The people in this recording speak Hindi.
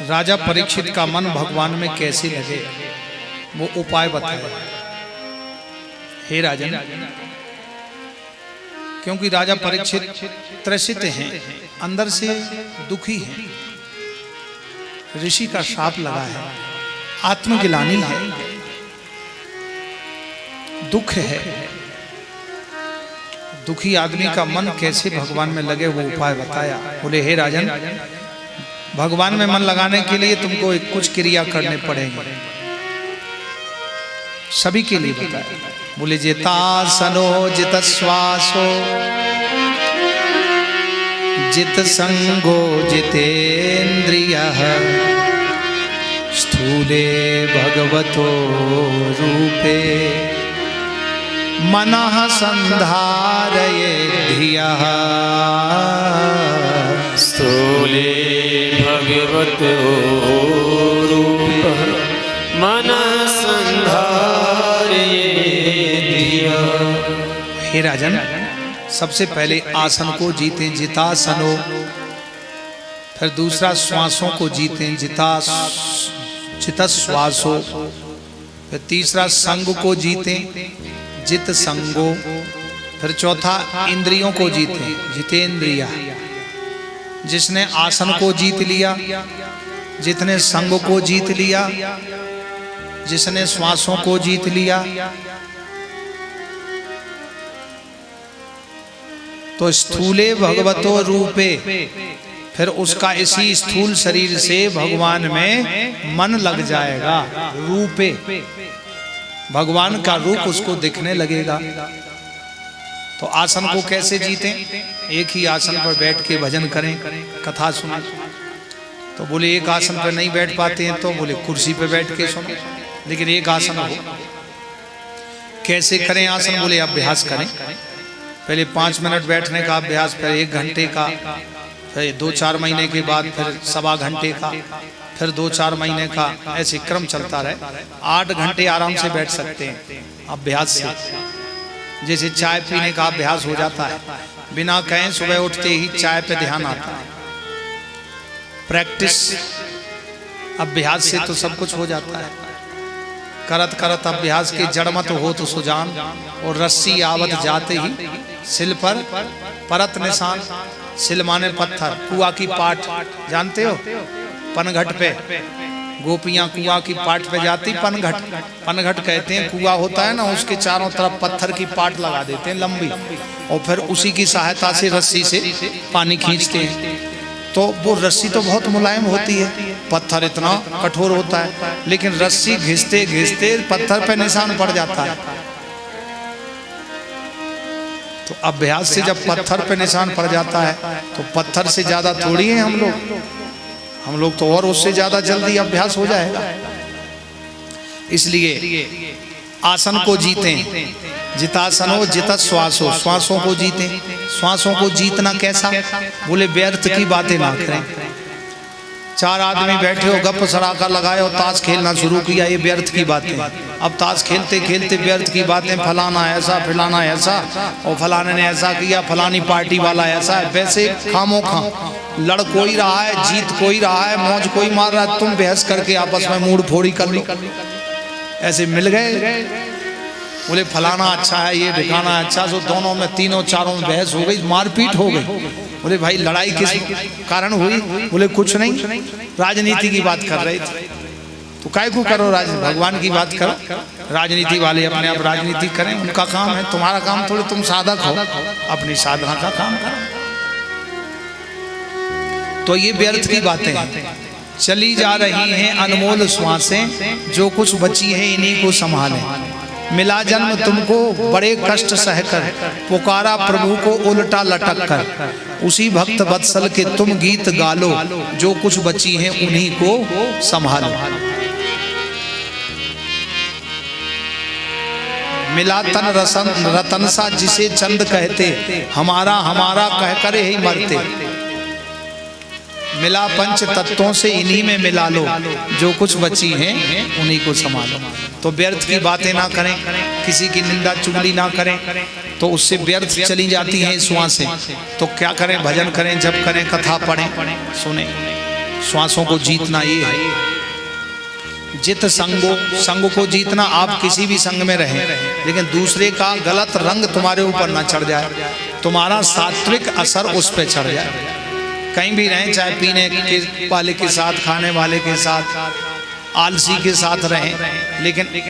राजा परीक्षित का मन भगवान में कैसे लगे वो उपाय बताया। हे राजन, क्योंकि राजा परीक्षित त्रसित हैं, अंदर से दुखी हैं, ऋषि का श्राप लगा है, आत्मग्लानि है, दुख है। दुखी आदमी का मन कैसे भगवान में लगे वो उपाय बताया। बोले हे राजन, भगवान में मन लगाने के लिए तुमको कुछ क्रिया करने पड़ेंगे, सभी के लिए बताया। बोले जितासनो जित श्वासो जित संगो जितेन्द्रियः स्थूले भगवतो रूपे मनः संधारये धियः। स्थूले भगवतो रूपः मनः संधारये धियः। हे राजन, सबसे पहले आसन को जीतें, जितासनो। फिर दूसरा श्वासों को जीतें, जितश्वासो। फिर तीसरा संग को जीतें, जित संगो। फिर चौथा इंद्रियों को जीतें, जितेंद्रिया। जिसने आसन को जीत लिया, जितने संग को जीत लिया, जिसने श्वासों को जीत लिया, तो स्थूले भगवतो रूपे, फिर उसका इसी स्थूल शरीर से भगवान में मन लग जाएगा। रूपे, भगवान का रूप उसको दिखने लगेगा। तो आसन को कैसे जीतें? एक ही आसन पर बैठ के भजन करें, कथा सुने। तो बोले एक आसन पर नहीं बैठ पाते हैं, तो बोले कुर्सी पर बैठ के सुनो, लेकिन एक आसन हो। कैसे करें आसन? बोले अभ्यास करें। पहले 5 मिनट बैठने का अभ्यास, फिर 1 घंटे का, फिर 2-4 महीने के बाद फिर 1.25 घंटे का, फिर 2-4 महीने का, ऐसे क्रम चलता रहे। 8 घंटे आराम से बैठ सकते हैं अभ्यास से। जैसे चाय पीने का अभ्यास हो जाता है, बिना कहें सुबह उठते ही चाय पे ध्यान आता है। प्रैक्टिस अभ्यास से तो सब कुछ हो जाता है। करत करत अभ्यास के जड़ मत हो तो सुजान, और रस्सी आवत जाते ही सिल पर परत निशान। सिल माने पत्थर, कुआ की पाट जानते हो? पनघट पे गोपियां कुआ की पाट पे जाती, पनघट। पनघट कहते हैं, कुआ होता है ना, उसके चारों तरफ पत्थर की पाट लगा देते हैं लंबी, और फिर उसी की सहायता से रस्सी से पानी खींचते हैं। तो वो रस्सी तो बहुत मुलायम होती है, पत्थर इतना कठोर होता है, लेकिन रस्सी घिसते घिसते पत्थर पे निशान पड़ जाता है। तो अभ्यास से जब पत्थर पे निशान पड़ जाता है, तो पत्थर से ज्यादा थोड़ी है हम लोग तो और उससे ज्यादा जल्दी अभ्यास हो जाएगा। इसलिए आसन को जीतें, जितासनो जित श्वासो। श्वासों को जीतें। श्वासों को जीतना कैसा? बोले व्यर्थ की बातें ना करें। 4 आदमी बैठे हो, गप सड़ाका लगाए और ताश खेलना शुरू किया, ये व्यर्थ की बातें। अब ताश खेलते खेलते व्यर्थ की बातें, फलाना ऐसा, फलाना ऐसा, और फलाने ने ऐसा किया, फलानी पार्टी वाला ऐसा है। वैसे खामोखा लड़ कोई रहा है, जीत कोई रहा है, मौज कोई मार रहा है, तुम बहस करके आपस में मूड फोड़ी कर लो। ऐसे मिल गए, बोले फलाना अच्छा है, ये ठिकाना अच्छा, तो दोनों में, तीनों चारों में बहस हो गई, मारपीट हो गई। बोले भाई लड़ाई किस कारण हुई? बोले कुछ नहीं, राजनीति की बात कर रहे थे। तो काय को करो, भगवान की बात करो। राजनीति वाले अपने आप राजनीति करें, उनका काम है, तुम्हारा काम थोड़ी। तुम साधक हो, अपनी साधना का काम करो। तो ये व्यर्थ की बातें हैं। चली जा रही हैं अनमोल श्वासें, जो कुछ बची है इन्हीं को संभालें। मिला जन्म तुमको बड़े कष्ट सहकर, पुकारा प्रभु को उल्टा लटक कर। उसी भक्त वत्सल के तुम गीत गालो, जो कुछ बची है उन्हीं को संभालो। मिला तन रतन सा जिसे चंद कहते, हमारा हमारा कहकर ही मरते। मिला पंच तत्वों से इन्हीं में मिला लो, जो कुछ बची हैं उन्हीं को संभालो। तो व्यर्थ की बातें ना करें, किसी की निंदा चुगली ना करें, तो उससे व्यर्थ चली जाती हैं श्वासें। तो क्या करें? भजन करें, जप करें, कथा पढ़ें, सुने। श्वासों को जीतना ये है। जित संगो, संग को जीतना, आप किसी भी संग में रहें लेकिन दूसरे का गलत रंग तुम्हारे ऊपर ना चढ़ जाए, तुम्हारा सात्विक असर उस पर चढ़ जाए। कहीं भी रहें, चाहे पीने के वाले के साथ, खाने वाले के साथ, आलसी के साथ रहें, लेकिन